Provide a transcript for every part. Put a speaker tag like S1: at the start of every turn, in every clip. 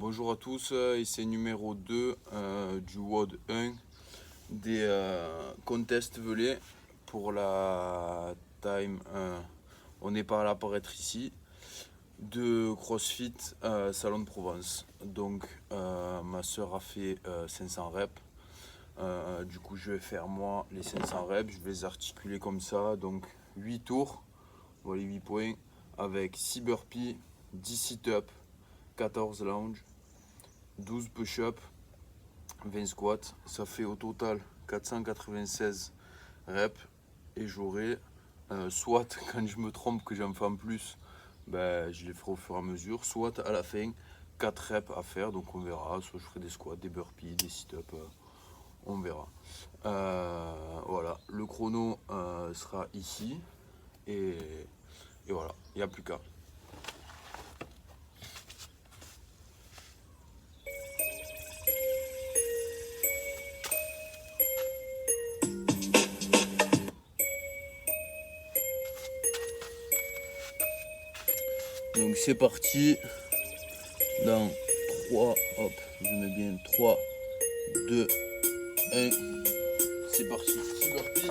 S1: Bonjour à tous, essai numéro 2 du WOD 1 des contests velés pour la time, on n'est pas là pour être ici, de CrossFit Salon de Provence. Donc ma soeur a fait 500 reps, du coup je vais faire moi les 500 reps, je vais les articuler comme ça, donc 8 tours, voilà les 8 points, avec 6 burpees, 10 sit-ups, 14 lunges, 12 push-ups, 20 squats. Ça fait au total 496 reps. Et j'aurai, soit quand je me trompe que j'en fais en plus, je les ferai au fur et à mesure, soit à la fin 4 reps à faire, donc on verra, soit je ferai des squats, des burpees, des sit-ups, on verra. Voilà, le chrono sera ici, et voilà, il n'y a plus qu'à. Donc c'est parti, dans 3, hop, je mets bien 3, 2, 1, c'est parti, c'est parti.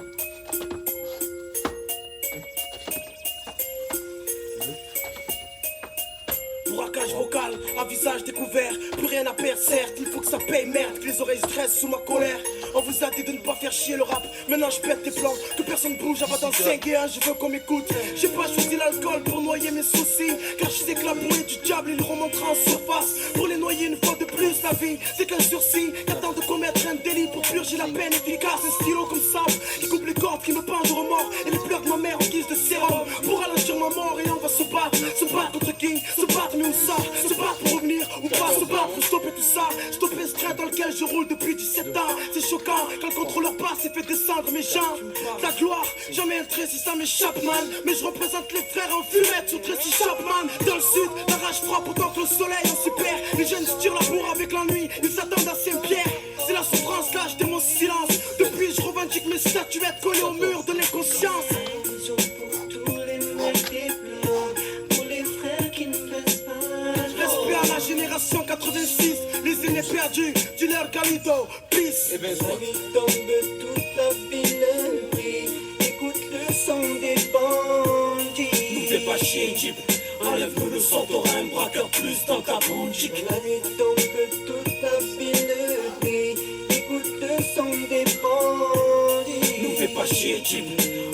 S2: Braquage vocal, à visage découvert, plus rien à perdre, certes, il faut que ça paye, merde, que les oreilles stressent sous ma colère. On vous a dit de ne pas faire chier le rap, maintenant je pète des plans, que personne bouge, avant dans 5 et 1, je veux qu'on m'écoute. J'ai pas choisi l'alcool pour noyer mes soucis, car je sais que la bouée du diable, il remontera en surface. Pour les noyer une fois de plus, la vie, c'est qu'un sursis, qu'attend de commettre un délit pour purger la peine efficace. Un stylo comme sable, qui coupe les cordes, qui me pendent de remords, et les pleurs de ma mère en guise de sérum, pour ralentir ma mort, et on va se battre contre King, se battre mais où ça, se battre pour revenir, ou pas se battre pour stopper tout ça, stopper ce train dans lequel je roule depuis 17 ans. C'est choquant quand le contrôleur passe et fait descendre mes jambes. La gloire, jamais un trait si ça m'échappe man, mais je représente les frères en fumette sur Tracy Chapman. Dans le sud, la rage frappe autant que le soleil en super. Les jeunes se tirent la bourre avec l'ennui, ils s'attendent à Saint-Pierre. C'est la souffrance, lâche de mon silence. Depuis je revendique mes statuettes collées au mur de l'inconscience. Respect à la génération 86, les aînés perdus, du leur Galito, peace.
S3: Tombe toute la ville, écoute le son des bandits.
S2: Nous fais pas chier, Jeep, enlève-nous le son, t'auras un braqueur plus dans ta boutique.
S3: La nuit tombe toute la ville, écoute le son des bandits.
S2: Nous fais pas chier, Jeep,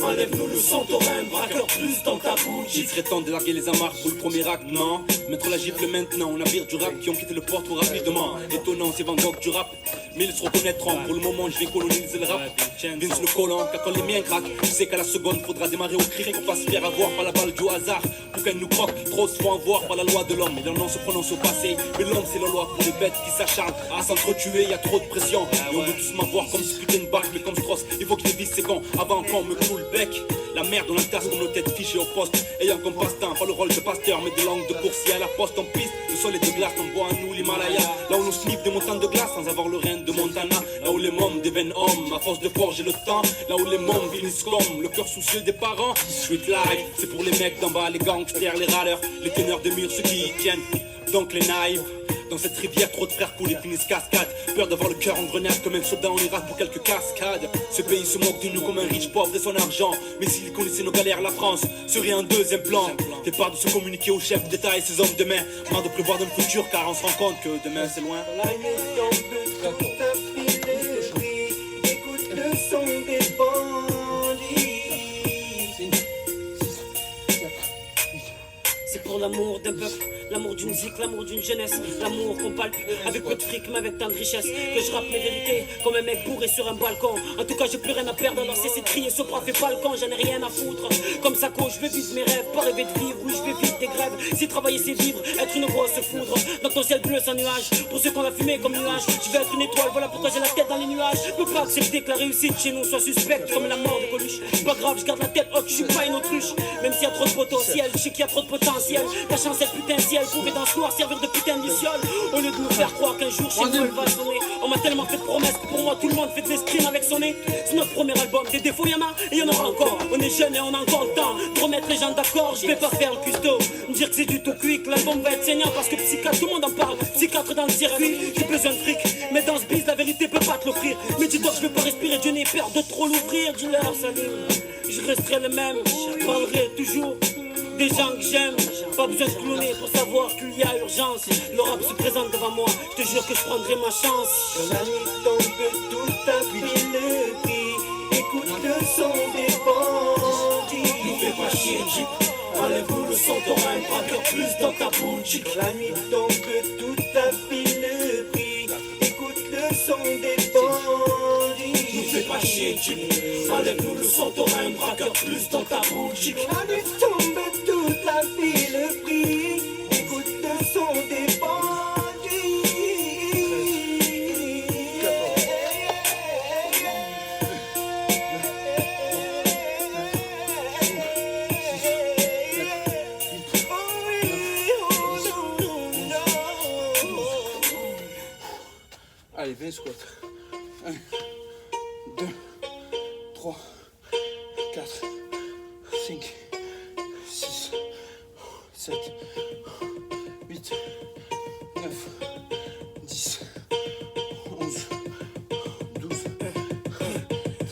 S2: enlève-nous le son, t'auras un braqueur plus dans ta boutique.
S4: Il serait temps de larguer les amarres pour le premier acte, non? Mettre la gifle maintenant, on navire du rap qui ont quitté le port trop rapidement. Étonnant, c'est Van Gogh du rap, mais ils se reconnaîtront. Pour le moment, je vais coloniser le rap. Vince le collant, quand les miens craquent, je sais qu'à la seconde, faudra démarrer au cri pour pas se faire avoir par la balle du hasard. Pour qu'elle nous croque, trop se font avoir par la loi de l'homme. Et leur nom se prononce au passé, mais l'homme c'est la loi pour les bêtes qui s'acharnent à s'entretuer, y a trop de pression. Et on veut tous m'avoir comme si putain de bac, mais comme Strauss, il faut que je dévisse ses cons avant qu'on me cloue le bec. La merde, on entasse comme nos têtes fichées au poste, ayant comme passe-temps, pas le rôle de pasteur, mais de langue de coursier à la poste en piste. Le sol est de glace, on boit à nous l'Himalaya. Là où nous sniffe des montagnes de glace sans avoir le rein de Montana. Là où les mômes deviennent hommes, à force de forger le temps. Là où les mômes finissent comme le cœur soucieux des parents. Street life, c'est pour les mecs d'en bas, les gangsters, les râleurs, les teneurs de murs, ceux qui y tiennent. Donc les naïfs. Dans cette rivière, trop de frères coulent et finissent cascade. Peur d'avoir le cœur en grenade comme un soldat en Irak pour quelques cascades. Ce pays se moque de nous comme un riche pauvre et son argent. Mais s'il connaissait nos galères, la France serait un deuxième plan. Fait part de se communiquer aux chefs d'État et ses hommes de main. Marre de prévoir dans le futur car on se rend compte que demain c'est loin.
S3: La nuit tombe toute la ville, écoute le son des bandits.
S5: C'est pour l'amour d'un peuple, l'amour d'une zik, l'amour d'une jeunesse, l'amour qu'on palpe avec peu de fric mais avec tant de richesse, que je rappe mes vérités comme un mec bourré sur un balcon. En tout cas j'ai plus rien à perdre alors cessez de crier, ce prof fait pas le con, j'en ai rien à foutre. Comme Sako je vais vivre mes rêves, pas rêver de vivre, oui je vais vivre des grèves. Si travailler c'est vivre, être une grosse foudre dans ton ciel bleu sans nuage, pour ceux qu'on a fumé comme nuage. Je vais être une étoile, voilà pourquoi j'ai la tête dans les nuages. Je peux pas accepter que la réussite chez nous soit suspecte comme la mort de Coluche. Pas grave, je garde la tête haute, je suis pas une autruche. Même s'il y a trop de potentiel, je sais qu'il y a trop de potentiel. La chance est le putain ciel, pouvait dans ce noir servir de putain de luciole. Au lieu de nous faire croire qu'un jour chez nous elle va sonner. On m'a tellement fait de promesses que pour moi tout le monde fait des escrimes avec son nez. C'est notre premier album, des défauts y'en a et y'en aura encore. On est jeunes et on a encore le temps de remettre les gens d'accord. Je vais pas faire le custo, me dire que c'est du tout cuit, que l'album va être saignant parce que psychiatre, tout le monde en parle. Psychiatre dans le circuit, j'ai besoin de fric, mais dans ce biz la vérité peut pas te l'offrir. Mais dis-toi que je veux pas respirer, Dieu n'ai peur de trop l'ouvrir. Dis-leur salut, je resterai le même, je parlerai toujours des gens que j'aime. Pas besoin de cloner pour savoir qu'il y a urgence. Le rap se présente devant moi, je te jure que je prendrai ma chance.
S3: Quand la nuit tombe, tout a fait le prix. Écoute le son des bandits.
S2: Nous fais pas chier, Jeep. Enlève-nous le son, t'auras un braqueur plus dans ta bouche.
S3: Quand la nuit tombe, tout a fait le prix. Écoute le son des bandits.
S2: Nous fais pas chier, Jeep. Enlève-nous le son, t'auras un braqueur plus dans ta bouche.
S3: Quand la nuit tombe, tout a fait le prix. Écoute le son des
S1: Allez, 20 squats. 1, 2, 3, 4, 5, 6, 7, 8, 9, 10, 11, 12,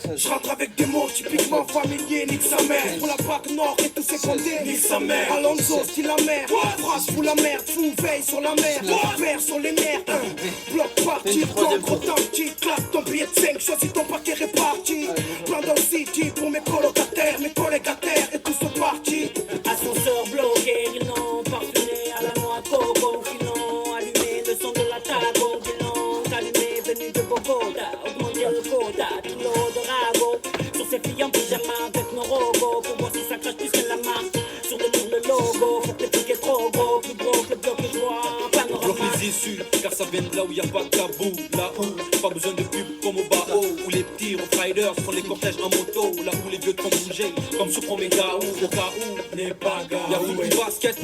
S1: 13.
S2: Je rentre avec des mots typiquement familiers, nique sa mère. Pour la Bac Nord et tous ses condés, nique sa mère. Alonso, style la mer, phrase pour la merde, fou veille sur la mer, vert sur les nerfs. Bloc parti, gros temps, petit claque ton billet de 5, choisis ton paquet réparti. Plan dans le city pour mes colocataires, mes collègues à terre et tous sont partis.
S5: Ascenseur bloqué, non parfumé à la noix de coco, filon allumé, le son de la tago, bilan allumé, venu de Bogota, augmenter le quota, kilo de rago, sur ces filles en pyjama avec nos rogos, pour voir si ça crache plus que la marque, sur le mur le logo, faut que le truc est trop gros, plus gros que le bloc que je vois,
S4: Bloque
S5: panorama.
S4: les issues, car ça vient de là où y a pas de tabou. Là où, pas besoin de pub comme au Bao. Où les petits riders font les cortèges en moto. Là où les vieux te font bouger, comme sur Omega ou au cas où n'est pas gars. Y'a où du basket,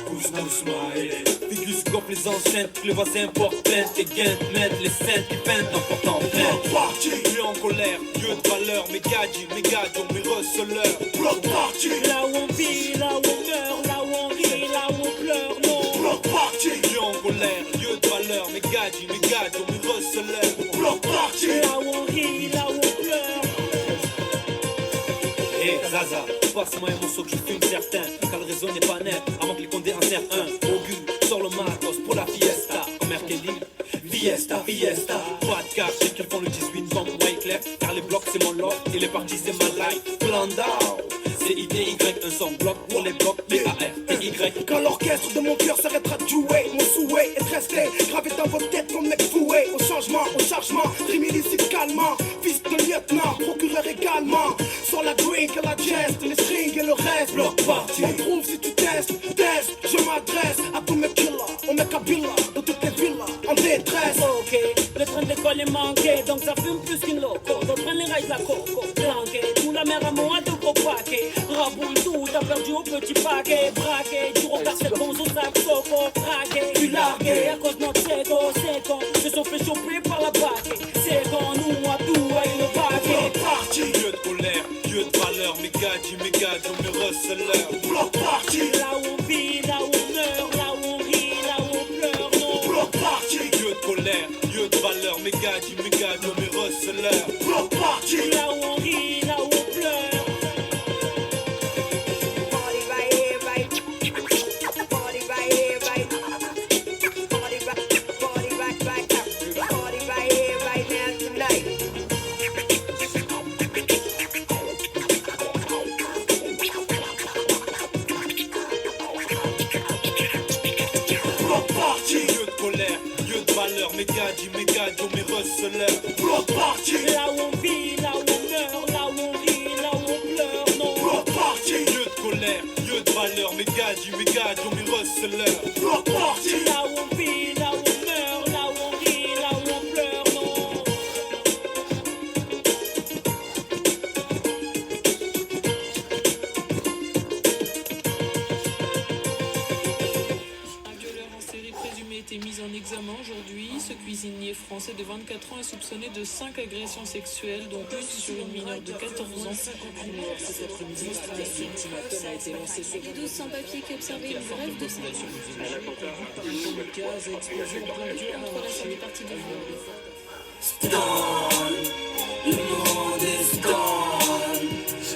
S4: pousse smile. Figus goppe les enceintes, les voisins portent plainte. Les gains mettent les scènes qui peintent en portant plainte.
S2: Parti,
S4: Dieu en colère, Dieu de valeur, mes gadgets, mes receleurs.
S2: bloc parti,
S5: Là où on vit, là où on meurt, là où on rit, là où on pleure, non.
S2: bloc parti,
S4: Dieu en colère, Dieu de valeur, mes gadgets, mes receleurs.
S2: bloc parti.
S5: Là où on rit, là où on pleure.
S4: Hey Zaza, passe-moi un morceau que je fume certain. Car le réseau n'est pas net, avant que les condés en serrent un. Augu, sors le matos pour la fiesta. Comme R. Kelly, fiesta, fiesta. Pas de cash, qu'ils font le 18 comme Wyclef. Car les blocs c'est mon lot, et les parties c'est ma life. Blandao, C-I-D-Y, un son bloc pour les blocs, B-A-R-T-Y.
S2: Quand l'orchestre de mon cœur s'arrêtera de jouer, mon souhait est resté gravé dans votre tête comme mec foué. Au changement, au chargement, rime illicite calmement. Fils de lieutenant, procureur également. Sur la drink et la geste, les strings et le reste. Bloc party, on trouve si tu testes, teste. Je m'adresse à tous mes killers, aux mecs à Billa, de toutes les villas, en détresse.
S5: Ok, le train d'école est manqué, donc ça fume plus qu'une loco. D'autres prennent les rails de la coco, planqué. Tout la mer à moi, deux gros paquets. Raboule tout, t'as perdu au petit paquet. Braqué, du regard c'est bon, au sac soco. Braqué, puis largué, à cause de notre séco, c'est con. Se sont fait choper par la baquet. C'est con, nous à tout, à une baquet.
S2: Parti,
S4: Dieu de colère, Dieu de valeur, mes gadgets, mes receleurs.
S2: bloc parti,
S5: Là où on vit, là où on meurt, là où on rit, là où on pleure, non.
S2: bloc parti,
S4: Dieu de colère, Dieu de valeur, mes gadgets, mes receleurs.
S2: bloc parti.
S5: Là où on rit, là où on pleure.
S3: Party right here, right. Party right here, right. Party right here, right now tonight.
S2: Bloc parti,
S4: Dieu de colère, Dieu de valeur, mes gadgets, mes receleurs.
S2: bloc parti,
S5: Là où on vit, là où on meurt, là où on rit, là où on pleure, non.
S2: bloc parti,
S4: Dieu de colère, Dieu de valeur, mes gadgets, mes receleurs.
S2: bloc parti.
S5: Là où on vit, là où on meurt, là où on rit, là où on pleure, non.
S6: été mis en examen aujourd'hui. Ce cuisinier français de 24 ans est soupçonné de 5 agressions sexuelles, dont une sur une mineure de 14 ans. Cet après-midi, un ultimatum a été lancé sur
S7: Les 12 sans-papiers qui observaient une grève de 5 ans.
S6: le gaz a explosé en plein dur
S7: Contre la fin des parties de jeu.
S2: Stone, le monde est stone.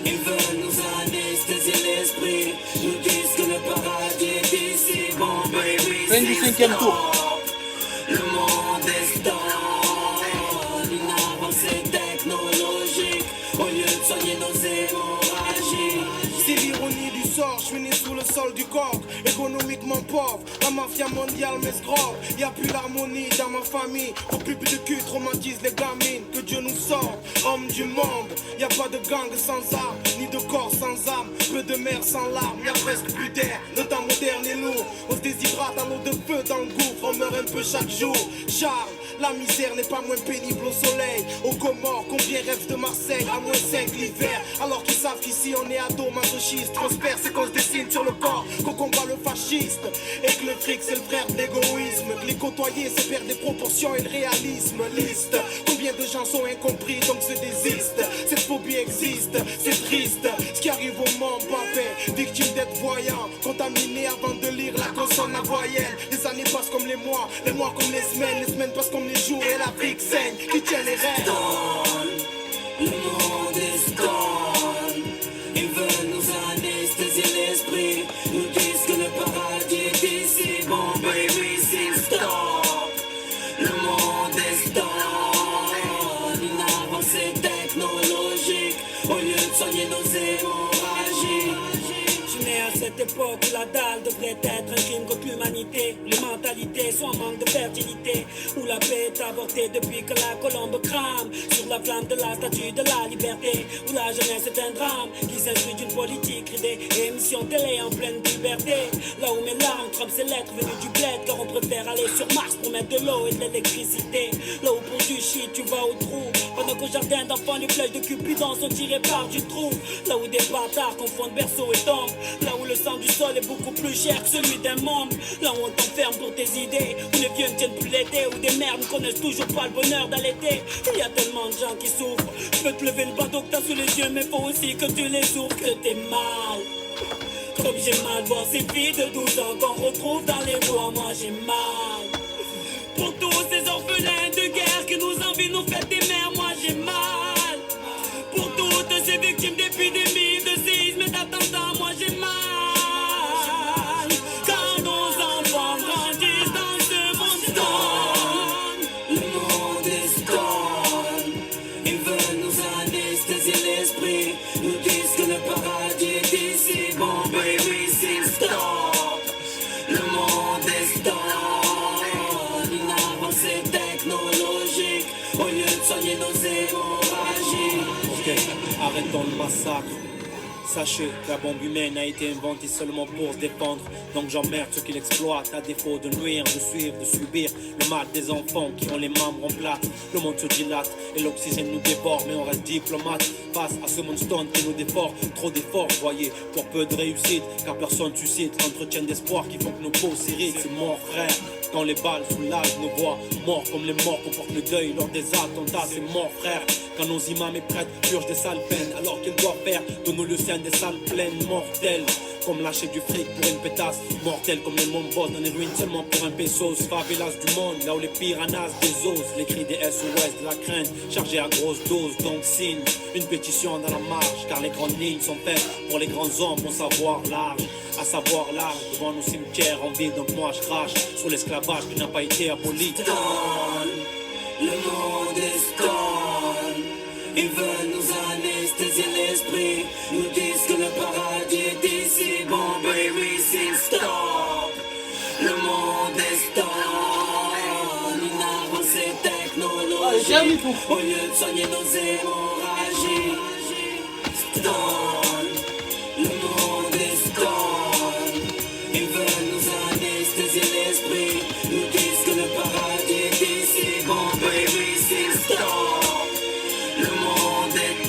S2: Ils veulent nous anesthésier l'esprit. Nous disent que le paradis est ici. Bon baby,
S1: Fin du
S2: c'est
S1: 5e tour.
S2: stone. Le monde est stone. Une avancée technologique au lieu de soigner nos hémorragies. C'est l'ironie du sort, je suis né sous le sol du corps. Économiquement pauvre, la mafia mondiale m'escroque. Y'a plus d'harmonie dans ma famille. Vos pubs de cul traumatisent les gamines. Que Dieu nous sorte, hommes du monde. Y'a pas de gang sans armes, ni de corps sans âme. Peu de mer sans larmes, y'a presque plus d'air. Le temps moderne est lourd, on se déshydrate à l'eau de feu dans le gouffre. On meurt un peu chaque jour. Charles, la misère n'est pas moins pénible au soleil. Aux Comores, combien rêvent de Marseille à -5 l'hiver. Alors qu'ils savent qu'ici on est ado masochiste. Prospère, c'est qu'on se dessine sur le corps, qu'on combat le fasciste. Et que le fric c'est le frère de l'égoïsme. Que les côtoyer c'est perdre des proportions et le réalisme. Liste, combien de gens sont incompris donc se désistent. Cette phobie existe, c'est triste. Ce qui arrive au monde papé, victime d'être voyant. Contaminé avant de lire la consonne, la voyelle. Les années passent comme les mois comme les semaines passent comme les jours. Et l'Afrique saigne, qui tient les rênes. Le monde est stone. Ils veulent nous anesthésier l'esprit. Nous disent que le paradis est ici. Bon baby, c'est stop. Le monde est stone. Une avancée technologique au lieu de soigner nos hémorragies.
S5: Je suis né à cette époque où la dalle devrait être un crime contre l'humanité. Les mentalités sont en manque de fertilité. Où la paix est avortée depuis que la colombe crame sur la flamme de la statue de la liberté. Où la jeunesse est un drame qui s'instruit d'une politique ridée. Et émission télé en pleine puberté. Là où mes larmes trempent ces lettres venues du bled. Car on préfère aller sur Mars pour mettre de l'eau et de l'électricité. Là où pour du shit tu vas au trou. Pendant qu'au jardin d'enfants les flèches de Cupidon sont tirées par du trou. Là où des bâtards confondent berceau et tombe. Là où le sang du sol est beaucoup plus cher que celui d'un membre. Là où on t'enferme pour tes idées. Où les vieux ne tiennent plus l'été. Où des mères ne connaissent toujours pas le bonheur d'allaiter. Il y a tellement de gens qui souffrent. Je peux te lever le bateau que t'as sous les yeux. Mais faut aussi que tu les ouvres, que t'es mal. Comme j'ai mal voir ces filles de 12 ans qu'on retrouve dans les bois. Moi j'ai mal. Pour tous ces orphelins de guerre qui nous envient nous fêtes des mères. Moi j'ai mal. Pour toutes ces victimes d'épidémies, de séismes et d'attentats. Moi j'ai mal. Quand nos enfants grandissent dans ce monde stone.
S2: Le monde est stone. Ils veulent nous anesthésier l'esprit. Nous disent que le paradis est ici. Bon baby, c'est stop. Le monde est stone. Une avancée technologique au lieu de soigner nos hémorragies.
S4: Ok, arrêtons le massacre. Sachez que la bombe humaine a été inventée seulement pour se défendre. Donc j'emmerde ceux qui l'exploitent à défaut de nuire, de suivre, de subir le mal des enfants qui ont les membres en plate. Le monde se dilate et l'oxygène nous dévore, mais on reste diplomate face à ce monstone qui nous dévore. Trop d'efforts, voyez, pour peu de réussite, car personne suscite l'entretien d'espoir qui font que nos peaux s'irritent. C'est mort frère, quand les balles soulagent nos voix. Mort comme les morts qu'on porte le deuil lors des attentats. C'est mort frère, quand nos imams et prêtres purgent des sales peines, alors qu'ils doivent faire de nos lieux des salles pleines mortelles. Comme lâcher du fric pour une pétasse. Mortelle comme les mombos dans les ruines seulement pour un pesos. Favelas du monde, là où les piranhas désosent. Les cris des SOS, de la crainte chargés à grosse dose. Donc signe une pétition dans la marge, car les grandes lignes sont faites pour les grands hommes au savoir large. À savoir large devant nos cimetières en ville. Donc moi je crache sur l'esclavage qui n'a pas été aboli.
S2: Stone, le monde est stone. Ils veulent nous anesthésier l'esprit. Nous disent que le paradis est ici. Bon baby, c'est stop. Le monde est stone. Une avancée technologique au lieu de soigner nos hémorragies. Stone, le monde est stone. Ils veulent nous anesthésier l'esprit. Nous disent que le paradis est ici. Bon baby, c'est stop. Le monde est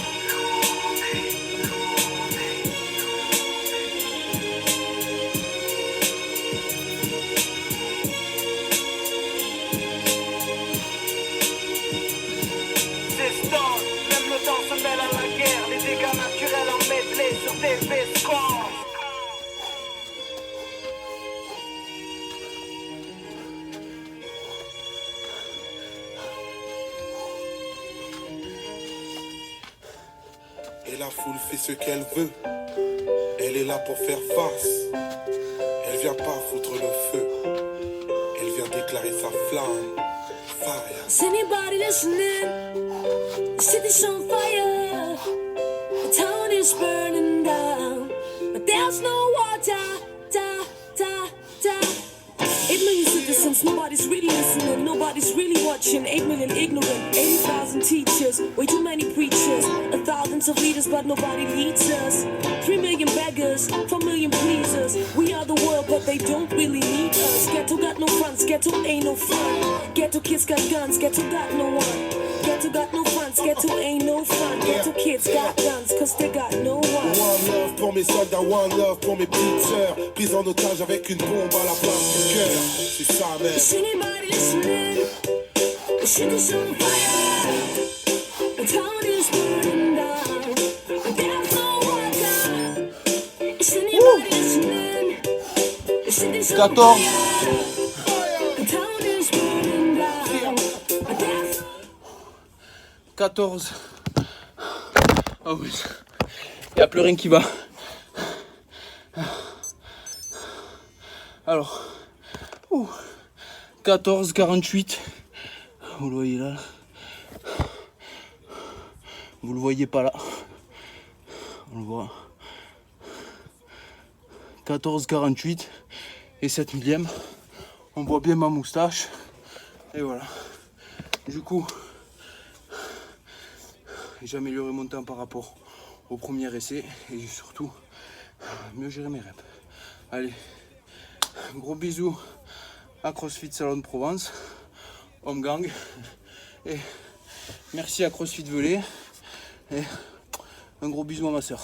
S8: la foule fait ce qu'elle veut. Elle est là pour faire face. Elle vient pas foutre le feu. Elle vient déclarer sa flamme. Fire.
S9: Is anybody listening? The city's on fire. The town is burning down. But there's no water. 8 million citizens, nobody's really listening, nobody's really watching. 8 million ignorant, 80,000 teachers, way too many preachers, and thousands of leaders, but nobody leads us. 3 million beggars, 4 million pleasers. We are the world, but they don't really need us. Ghetto got no fronts, ghetto ain't no fun. Ghetto kids got guns, ghetto got no one. Ghetto got no fronts, ghetto ain't no fun. Ghetto kids got guns, cause they got no one.
S8: One love pour mes soldats, one love pour mes petites sœurs. Prises en otage avec une bombe à la place du cœur. C'est ça même.
S9: Is anybody listening? The city's on fire. The town is burning down. There's no water. Is anybody listening? The city's on
S1: 14.
S9: fire. The town is burning down. There's
S1: 14. Oh oui. Il n'y a plus rien qui va. Alors. 14, 48. Vous le voyez là. Vous le voyez pas là. On le voit. 14, 48 et 7 millième. On voit bien ma moustache. Et voilà. Du coup, j'ai amélioré mon temps par rapport au premier essai. Et j'ai surtout mieux géré mes reps. Allez, gros bisous à CrossFit Salon de Provence, Home Gang, et merci à CrossFit Velay, et un gros bisou à ma soeur.